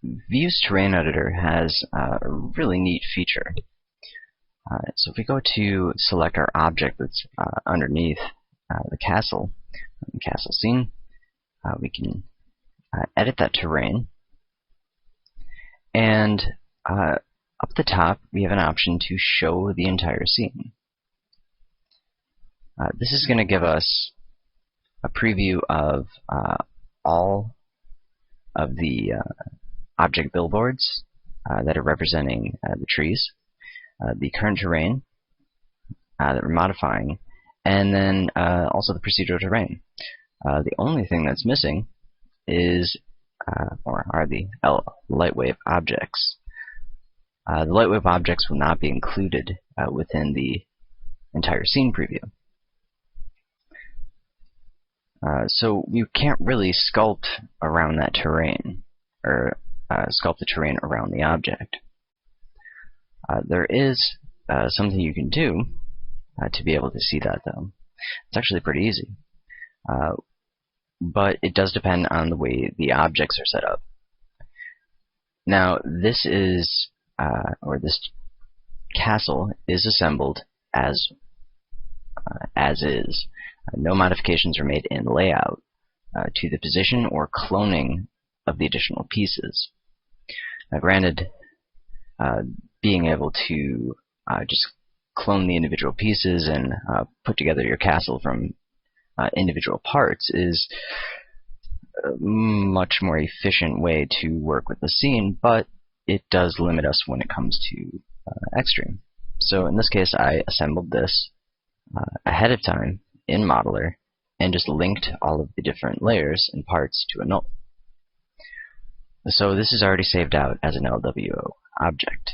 View's terrain editor has a really neat feature. So if we go to select our object that's underneath the castle scene, we can edit that terrain. And up the top, we have an option to show the entire scene. This is going to give us a preview of all of the object billboards that are representing the trees, the current terrain that we're modifying, and then also the procedural terrain. The only thing that's missing is or are the LIghtwave objects. The LIghtwave objects will not be included within the entire scene preview. So you can't really sculpt around that terrain, or sculpt the terrain around the object. There is something you can do to be able to see that, though. It's actually pretty easy. But it does depend on the way the objects are set up. Now, this is, or this castle is assembled as is. No modifications are made in layout to the position or cloning of the additional pieces. Now, granted, being able to just clone the individual pieces and put together your castle from individual parts is a much more efficient way to work with the scene, but it does limit us when it comes to xStream. So in this case, I assembled this ahead of time in Modeler and just linked all of the different layers and parts to a null. So this is already saved out as an LWO object.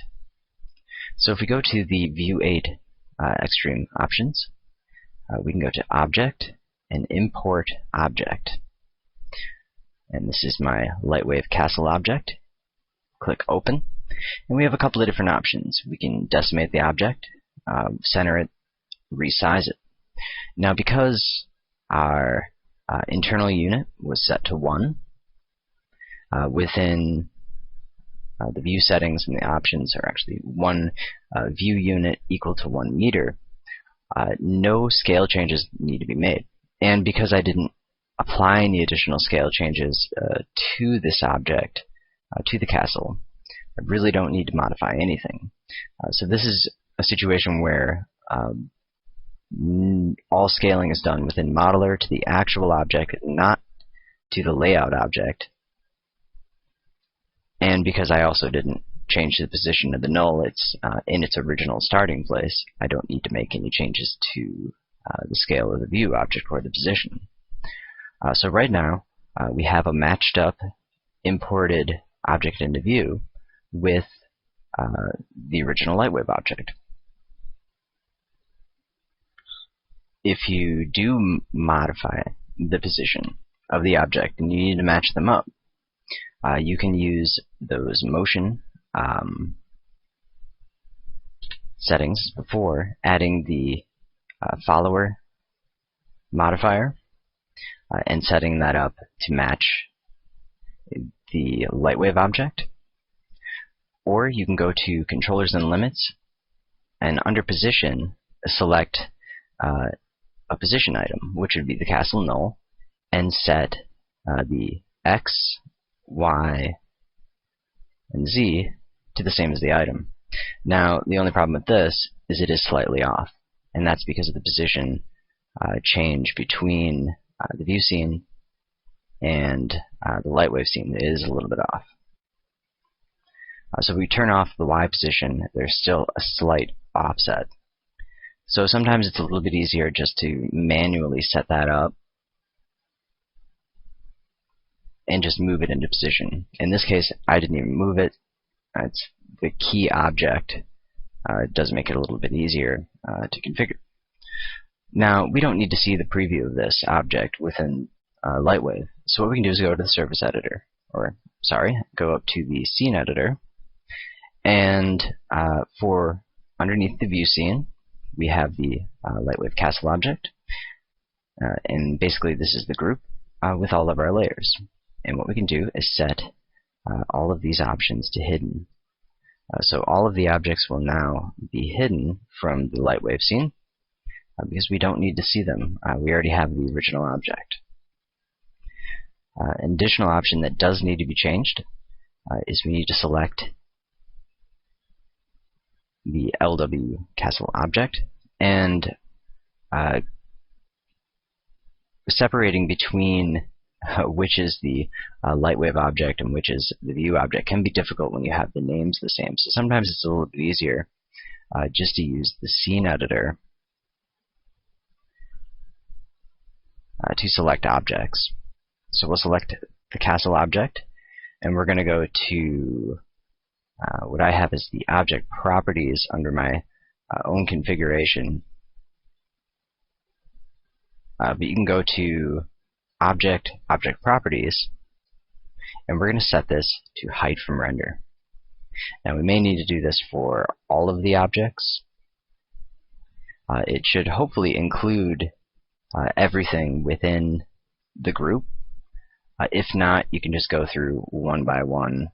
So if we go to the View 8 xStream options, we can go to Object and Import Object. And this is my LIghtwave Castle object. Click Open. And we have a couple of different options. We can decimate the object, center it, resize it. Now, because our internal unit was set to 1, within the view settings and the options are actually 1 view unit equal to 1 meter, no scale changes need to be made. And because I didn't apply any additional scale changes to this object, to the castle, I really don't need to modify anything. So this is a situation where all scaling is done within Modeler to the actual object, not to the layout object. And because I also didn't change the position of the null, it's in its original starting place, I don't need to make any changes to the scale of the view object or the position. So right now, we have a matched up imported object into view with the original LIghtwave object. If you do modify the position of the object and you need to match them up, you can use those motion settings before adding the follower modifier and setting that up to match the LIghtwave object. Or you can go to Controllers and Limits, and under Position, select a position item, which would be the castle null, and set the X, Y, and Z to the same as the item. Now, the only problem with this is it is slightly off, and that's because of the position change between the view scene and the LIghtwave scene. It is a little bit off. So if we turn off the Y position, there's still a slight offset. So sometimes it's a little bit easier just to manually set that up and just move it into position. In this case, I didn't even move it. It's the key object. It does make it a little bit easier to configure. Now, we don't need to see the preview of this object within LIghtwave. So what we can do is go to the Surface Editor, or sorry, go up to the Scene Editor, and for underneath the view scene, we have the LIghtwave Castle object, and basically this is the group with all of our layers. And what we can do is set all of these options to hidden. So all of the objects will now be hidden from the LIghtwave scene because we don't need to see them. We already have the original object. An additional option that does need to be changed is we need to select the LW castle object, and separating between which is the LIghtwave object and which is the view object can be difficult when you have the names the same. So sometimes it's a little bit easier just to use the scene editor to select objects. So we'll select the castle object, and we're going to go to what I have is the object properties under my own configuration. But you can go to object properties, and we're going to set this to hide from render. Now we may need to do this for all of the objects. It should hopefully include everything within the group. If not, you can just go through one by one.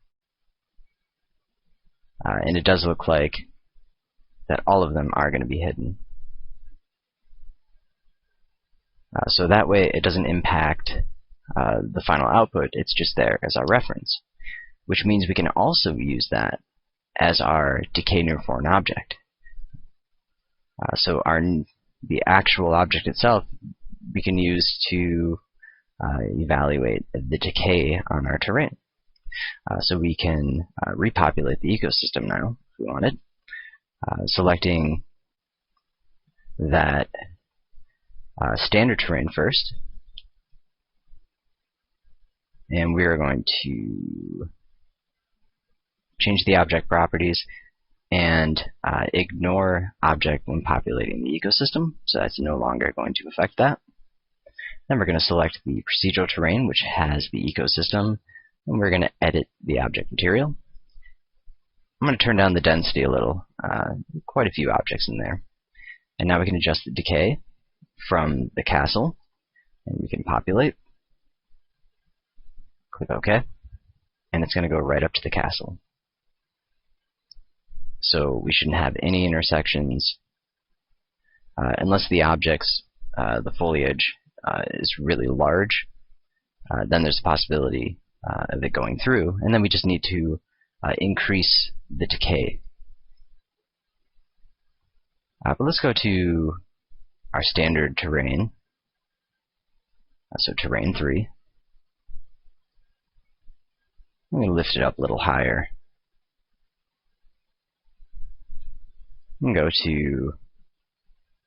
And it does look like that all of them are going to be hidden. So that way it doesn't impact the final output, it's just there as our reference. Which means we can also use that as our decay near foreign object. So the actual object itself we can use to evaluate the decay on our terrain. So we can repopulate the ecosystem now if we wanted, selecting that standard terrain first, and we are going to change the object properties and ignore object when populating the ecosystem, so that's no longer going to affect that. Then we're going to select the procedural terrain, which has the ecosystem, and we're going to edit the object material. I'm going to turn down the density a little, quite a few objects in there. And now we can adjust the decay from the castle, and we can populate. Click OK, and it's going to go right up to the castle. So we shouldn't have any intersections unless the objects, the foliage, is really large. Then there's a possibility of it going through, and then we just need to increase the decay. But let's go to our standard terrain, so terrain 3. I'm going to lift it up a little higher. I'm going to go to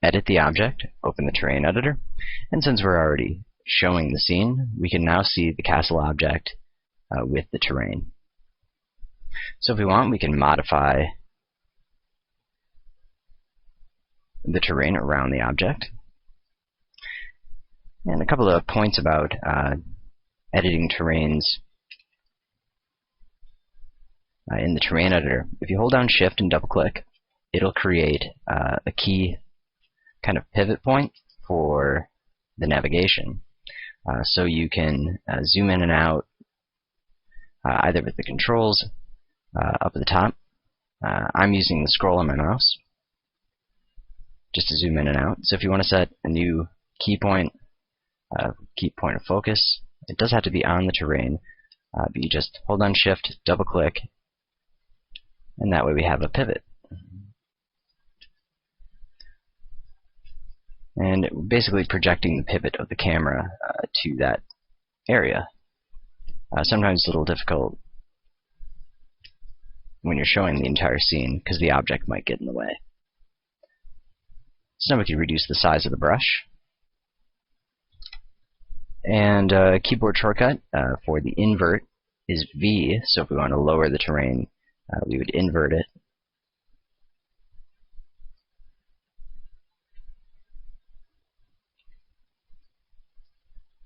edit the object, open the terrain editor, and since we're already showing the scene, we can now see the castle object with the terrain. So if we want, we can modify the terrain around the object. And a couple of points about editing terrains in the terrain editor. If you hold down Shift and double click, it'll create a key kind of pivot point for the navigation. So you can zoom in and out either with the controls up at the top. I'm using the scroll on my mouse just to zoom in and out. So if you want to set a new key point of focus, it does have to be on the terrain, but you just hold on Shift, double click, and that way we have a pivot. And basically projecting the pivot of the camera to that area. Sometimes it's a little difficult when you're showing the entire scene because the object might get in the way. So now we can reduce the size of the brush. And a keyboard shortcut for the invert is V, so if we want to lower the terrain, we would invert it.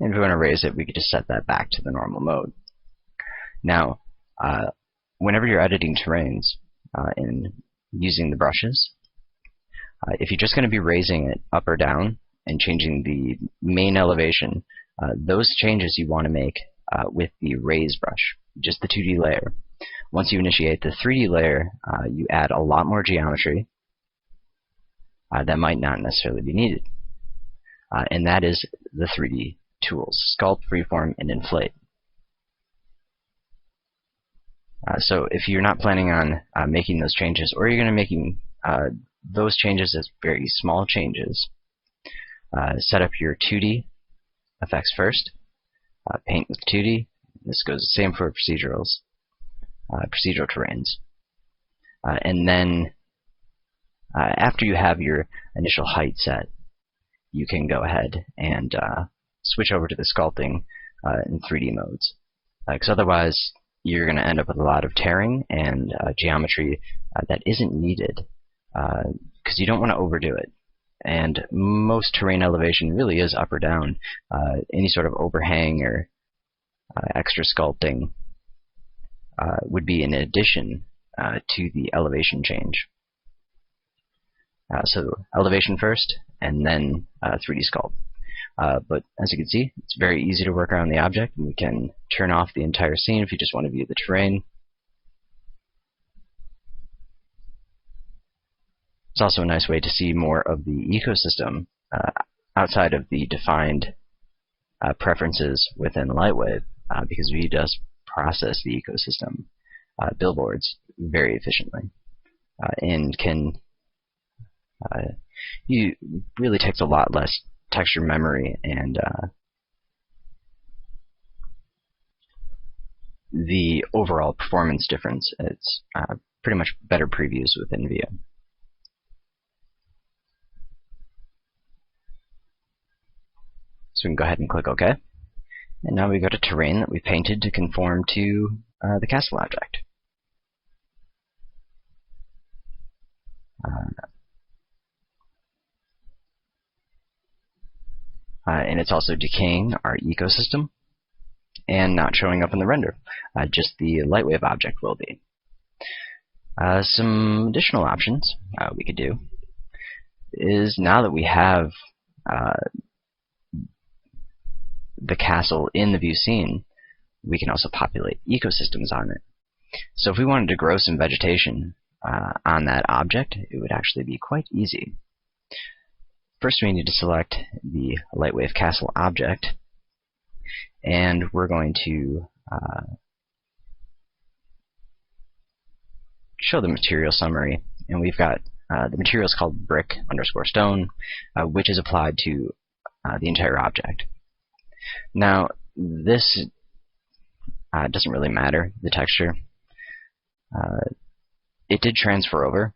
And if we want to raise it, we could just set that back to the normal mode. Now, whenever you're editing terrains and using the brushes, if you're just going to be raising it up or down and changing the main elevation, those changes you want to make with the raise brush. just the 2D layer. Once you initiate the 3D layer, you add a lot more geometry that might not necessarily be needed. And that is the 3D tools: Sculpt, Freeform, and Inflate. So if you're not planning on making those changes, or you're going to making those changes as very small changes, set up your 2D effects first. Paint with 2D. This goes the same for procedurals, procedural terrains. And then after you have your initial height set, you can go ahead and switch over to the sculpting in 3D modes. Because otherwise, you're going to end up with a lot of tearing and geometry that isn't needed, because you don't want to overdo it. And most terrain elevation really is up or down. Any sort of overhang or extra sculpting would be in addition to the elevation change. So elevation first, and then 3D sculpt. But as you can see, it's very easy to work around the object, and we can turn off the entire scene if you just want to view the terrain. It's also a nice way to see more of the ecosystem outside of the defined preferences within LIGhtwave, because we just process the ecosystem billboards very efficiently, and can really takes a lot less texture memory, and the overall performance difference, it's pretty much better previews within view. So we can go ahead and click OK. And now we've got a terrain that we painted to conform to the castle object. And it's also decaying our ecosystem and not showing up in the render. Just the LIGhtwave object will be. Some additional options we could do is, now that we have the castle in the view scene, we can also populate ecosystems on it. So if we wanted to grow some vegetation on that object, it would actually be quite easy. First, we need to select the LIGhtwave castle object, and we're going to show the material summary. And we've got the material is called brick_stone, which is applied to the entire object. Now, this doesn't really matter, the texture. It did transfer over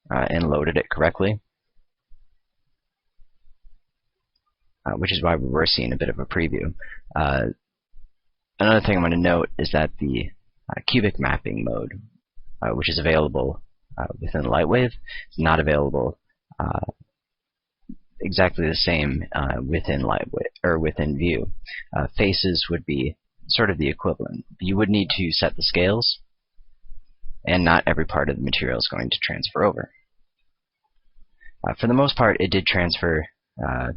and loaded it correctly, which is why we're seeing a bit of a preview. Another thing I want to note is that the cubic mapping mode, which is available within LIGhtwave, is not available exactly the same within LIGhtwave or within View. Faces would be sort of the equivalent. You would need to set the scales, and not every part of the material is going to transfer over. For the most part, it did transfer the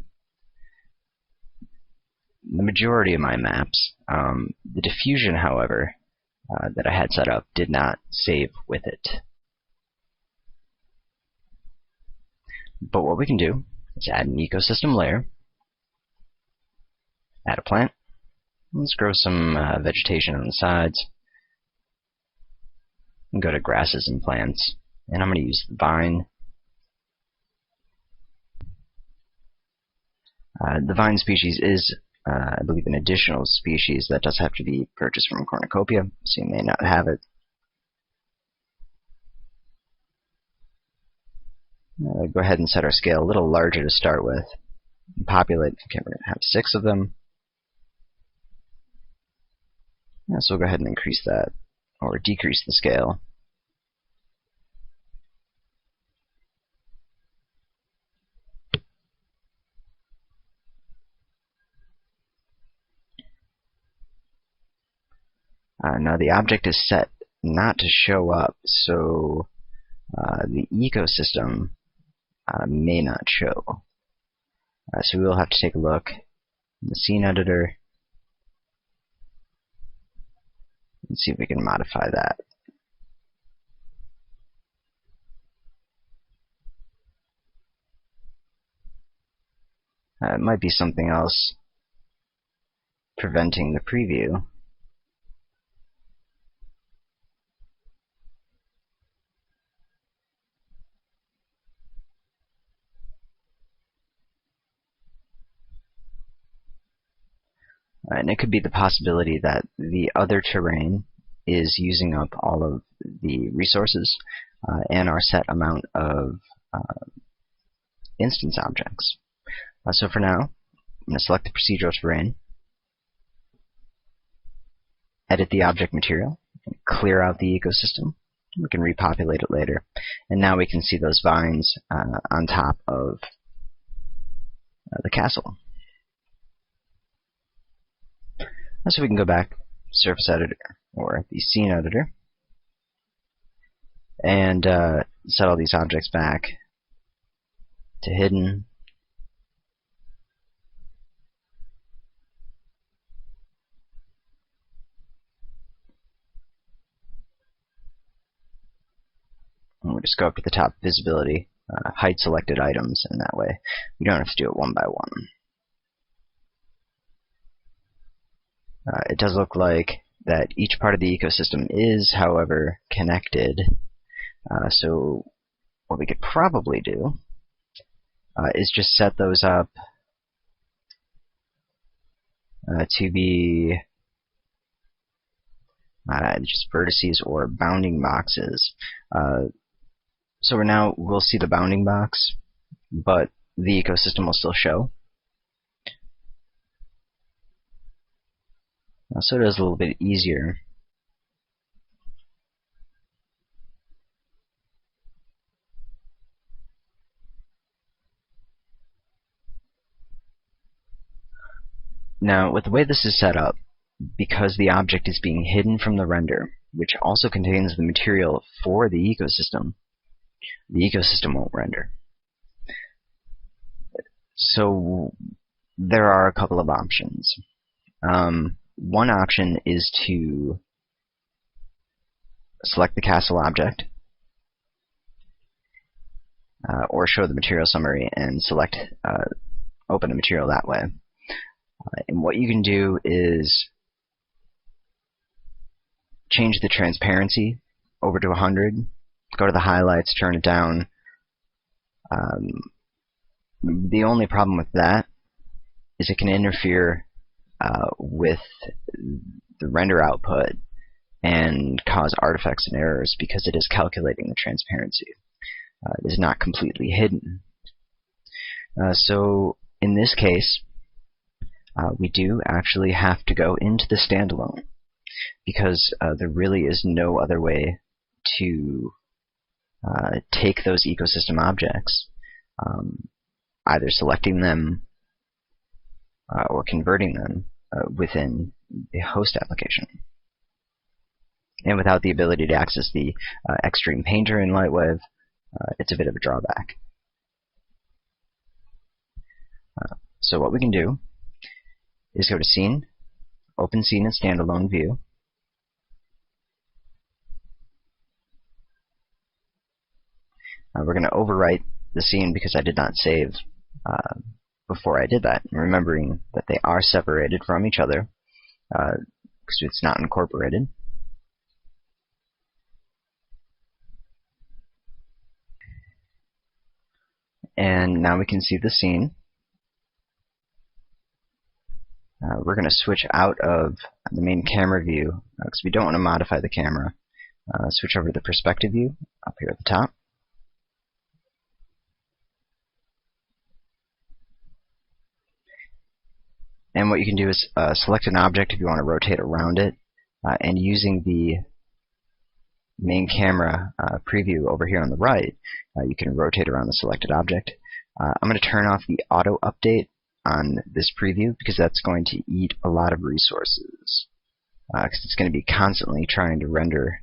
majority of my maps. The diffusion, however, that I had set up did not save with it. But what we can do is add an ecosystem layer, add a plant. Let's grow some vegetation on the sides, and go to grasses and plants. And I'm going to use the vine. The vine species is, I believe, an additional species that does have to be purchased from a cornucopia, so you may not have it. Go ahead and set our scale a little larger to start with. And populate. Okay, we're going to have 6 of them. So we'll go ahead and increase that, or decrease the scale. Now the object is set not to show up, so the ecosystem may not show. So we will have to take a look in the scene editor Let's see if we can modify that. It might be something else preventing the preview. And it could be the possibility that the other terrain is using up all of the resources and our set amount of instance objects. So for now, I'm going to select the procedural terrain, edit the object material, and clear out the ecosystem. We can repopulate it later. And now we can see those vines on top of the castle. So we can go back, Surface Editor, or the Scene Editor, and set all these objects back to hidden. And we'll just go up to the top visibility, hide selected items, and that way we don't have to do it one by one. It does look like that each part of the ecosystem is, however, connected. So what we could probably do is just set those up to be just vertices or bounding boxes. So we'll see the bounding box, but the ecosystem will still show. So it is a little bit easier. Now, with the way this is set up, because the object is being hidden from the render, which also contains the material for the ecosystem won't render. So there are a couple of options. One option is to select the castle object, or show the material summary and select open the material that way. And what you can do is change the transparency over to 100, go to the highlights, turn it down. The only problem with that is it can interfere with the render output and cause artifacts and errors because it is calculating the transparency. It is not completely hidden. So in this case, we do actually have to go into the standalone because there really is no other way to take those ecosystem objects, either selecting them or converting them within the host application. And without the ability to access the xStream painter in LIghtwave, it's a bit of a drawback. So what we can do is go to Scene, open Scene in standalone view. We're going to overwrite the scene because I did not save before I did that, remembering that they are separated from each other because it's not incorporated. And now we can see the scene. We're going to switch out of the main camera view because we don't want to modify the camera. Switch over to the perspective view up here at the top. And what you can do is select an object if you want to rotate around it, and using the main camera preview over here on the right, you can rotate around the selected object. I'm going to turn off the auto update on this preview because that's going to eat a lot of resources because it's going to be constantly trying to render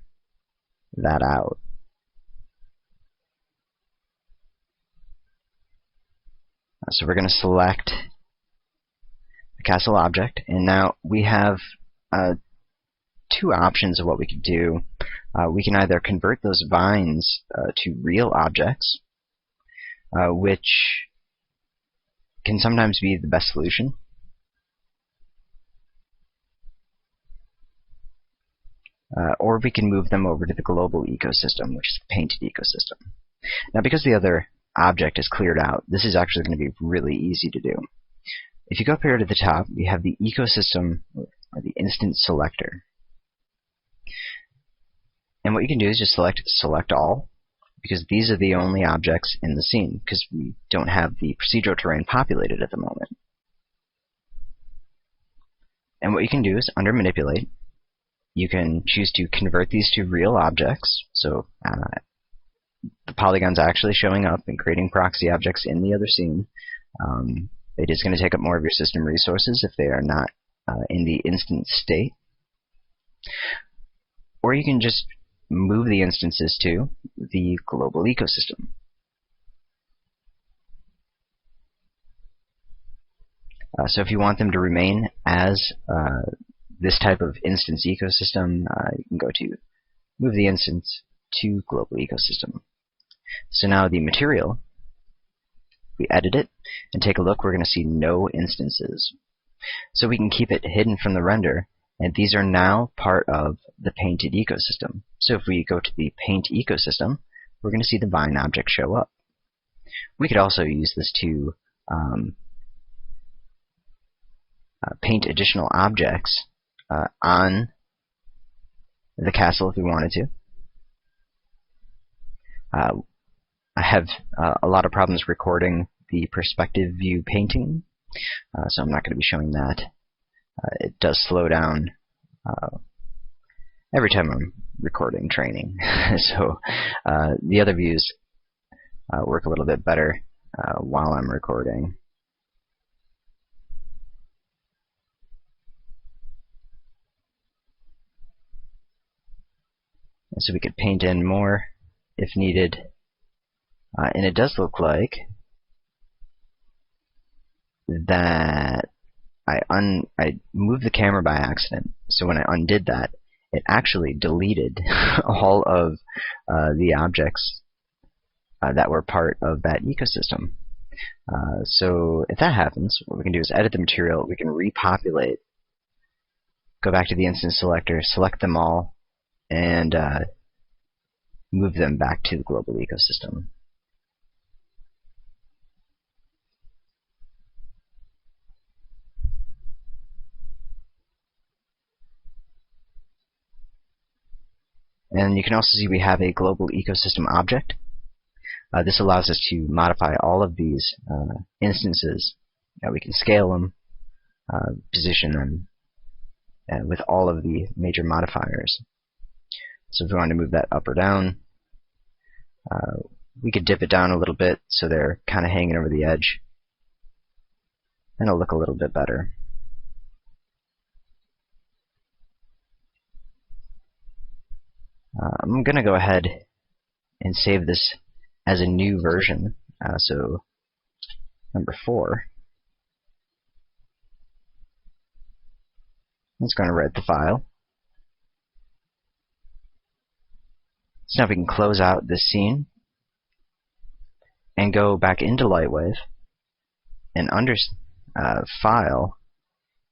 that out. So we're going to select the castle object, and now we have two options of what we could do. We can either convert those vines to real objects, which can sometimes be the best solution. Or we can move them over to the global ecosystem, which is the painted ecosystem. Now, because the other object is cleared out, this is actually going to be really easy to do. If you go up here to the top, we have the ecosystem, or the instance selector. And what you can do is just select all, because these are the only objects in the scene, because we don't have the procedural terrain populated at the moment. And what you can do is, under Manipulate, you can choose to convert these to real objects. So the polygon's actually showing up and creating proxy objects in the other scene. It is going to take up more of your system resources if they are not in the instance state. Or you can just move the instances to the global ecosystem. So if you want them to remain as this type of instance ecosystem, you can go to Move the Instance to Global Ecosystem. So now the material, we edit it and take a look, we're going to see no instances. So we can keep it hidden from the render, and these are now part of the painted ecosystem. So if we go to the paint ecosystem, we're going to see the vine object show up. We could also use this to paint additional objects on the castle if we wanted to. I have a lot of problems recording the perspective view painting, so I'm not going to be showing that. It does slow down every time I'm recording training. So the other views work a little bit better while I'm recording. So we could paint in more if needed. And it does look like that I moved the camera by accident. So when I undid that, it actually deleted all of the objects that were part of that ecosystem. So if that happens, what we can do is edit the material. We can repopulate, go back to the instance selector, select them all, and move them back to the global ecosystem. And you can also see we have a global ecosystem object. This allows us to modify all of these instances. We can scale them, position them, with all of the major modifiers. So if we wanted to move that up or down, we could dip it down a little bit so they're kind of hanging over the edge, and it'll look a little bit better. I'm going to go ahead and save this as a new version. So number 4. It's going to write the file. So now we can close out this scene and go back into LIGHTwave, and under File,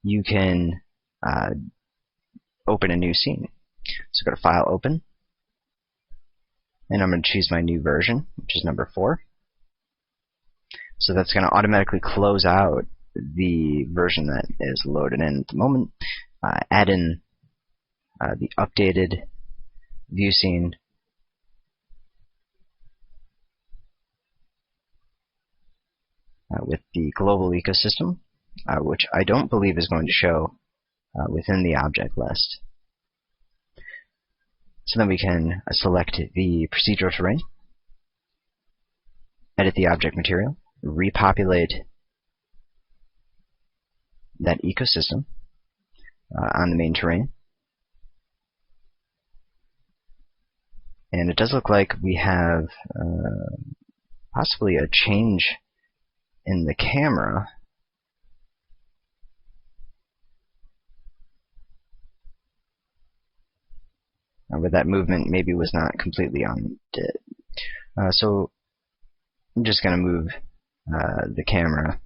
you can open a new scene. So go to File, Open, and I'm going to choose my new version, which is number 4. So that's going to automatically close out the version that is loaded in at the moment. Add in the updated view scene. With the global ecosystem, which I don't believe is going to show within the object list. So then we can select the procedural terrain, edit the object material, repopulate that ecosystem on the main terrain. And it does look like we have possibly a change in the camera. where that movement maybe was not completely on it. So I'm just going to move the camera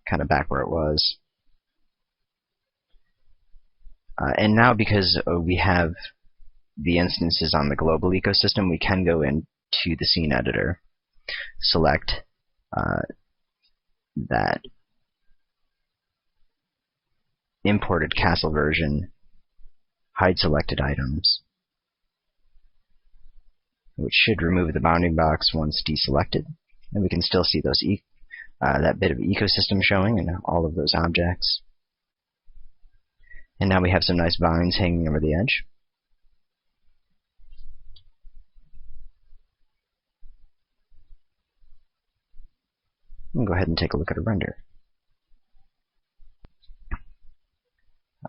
kind of back where it was. And now, because we have the instances on the global ecosystem, we can go into the scene editor, select that imported castle version, hide selected items, which should remove the bounding box once deselected. And we can still see those that bit of ecosystem showing and all of those objects. And now we have some nice vines hanging over the edge. We'll go ahead and take a look at a render.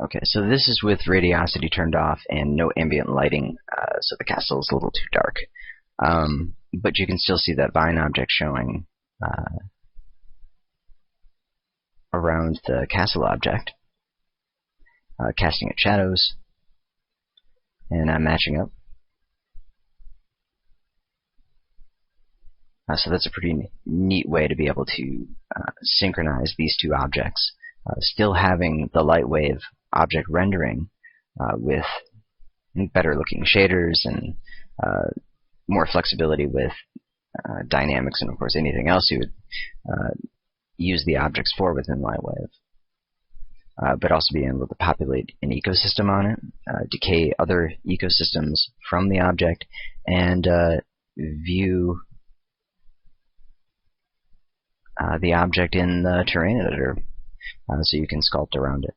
Okay, so this is with radiosity turned off and no ambient lighting, so the castle is a little too dark. But you can still see that vine object showing around the castle object, casting its shadows, and matching up. So that's a pretty neat way to be able to synchronize these two objects, still having the LIGHTwave object rendering with better looking shaders and more flexibility with dynamics and of course anything else you would use the objects for within LIGHTwave. But also being able to populate an ecosystem on it, decay other ecosystems from the object, and view the object in the terrain editor, so you can sculpt around it.